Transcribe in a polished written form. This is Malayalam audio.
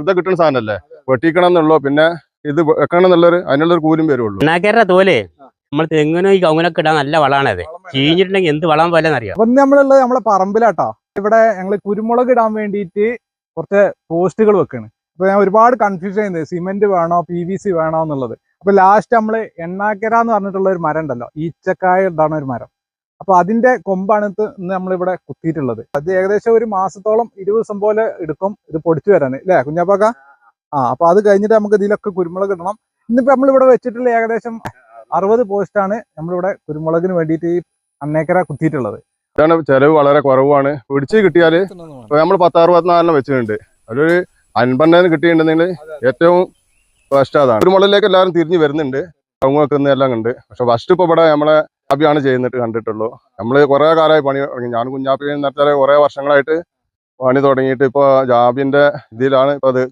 ഇത് കിട്ടുന്ന സാധനമല്ലേ, വെട്ടിക്കണം എന്നുള്ളൂ. പിന്നെ ഇത് വെക്കണം എന്നുള്ളൊരു അതിനുള്ളൊരു കൂലും വരുള്ളൂ. എണ്ണാക്കേരുടെ തോലേ നമ്മൾ തെങ്ങിനും ഈ കവുങ്ങിനൊക്കെ ഇടാൻ നല്ല വളമാണത്. ചീഞ്ഞിട്ടുണ്ടെങ്കിൽ എന്ത് വളം പോലെ അറിയാം. അപ്പൊ നമ്മളുള്ളത് നമ്മളെ പറമ്പിലാട്ടോ. ഇവിടെ ഞങ്ങൾ കുരുമുളക് ഇടാൻ വേണ്ടിയിട്ട് കുറച്ച് പോസ്റ്റുകൾ വെക്കാണ്. അപ്പൊ ഞാൻ ഒരുപാട് കൺഫ്യൂഷൻ ചെയ്യുന്നത് സിമെന്റ് വേണോ PVC വേണോ എന്നുള്ളത്. അപ്പൊ ലാസ്റ്റ് നമ്മൾ എണ്ണാക്കര എന്ന് പറഞ്ഞിട്ടുള്ള ഒരു മരം ഉണ്ടല്ലോ, ഈച്ചക്കായ ഉണ്ടാകുന്ന ഒരു മരം. അപ്പൊ അതിന്റെ കൊമ്പാണ് ഇന്ന് നമ്മളിവിടെ കുത്തിയിട്ടുള്ളത്. അത് ഏകദേശം ഒരു മാസത്തോളം 20 ദിവസം പോലെ എടുക്കും ഇത് പൊടിച്ചു വരാൻ, അല്ലേ കുഞ്ഞാപ്പാക്ക? അപ്പൊ അത് കഴിഞ്ഞിട്ട് നമുക്ക് ഇതിലൊക്കെ കുരുമുളക് ഇടണം. ഇന്നിപ്പോ നമ്മളിവിടെ വെച്ചിട്ടുള്ള ഏകദേശം 60 പോസ്റ്റാണ് നമ്മളിവിടെ കുരുമുളകിന് വേണ്ടിയിട്ട് ഈ അന്നേക്കര കുത്തിയിട്ടുള്ളത്. ഇതാണ് ചെലവ് വളരെ കുറവാണ്. പിടിച്ച് കിട്ടിയാല് ഇപ്പൊ നമ്മൾ 10-64 വെച്ചിട്ടുണ്ട്. അതൊരു 50 കിട്ടിയിട്ടുണ്ടെങ്കിൽ ഏറ്റവും ഫസ്റ്റ് അതാണ്. കുരുമുളകിലേക്ക് എല്ലാവരും തിരിഞ്ഞു വരുന്നുണ്ട്, കവുങ്ങ് വെക്കുന്ന എല്ലാം ഉണ്ട്. പക്ഷെ ഫസ്റ്റ് ഇപ്പൊ ഇവിടെ നമ്മളെ ജാബിയാണ് ചെയ്യുന്നിട്ട് കണ്ടിട്ടുള്ളൂ. നമ്മള് കുറെ കാലമായി പണി തുടങ്ങി. ഞാൻ കുഞ്ഞാപ്പി എന്ന് വെച്ചാൽ കുറെ വർഷങ്ങളായിട്ട് പണി തുടങ്ങിയിട്ട് ഇപ്പൊ ജാബിന്റെ ഇതിലാണ് ഇപ്പൊ അത്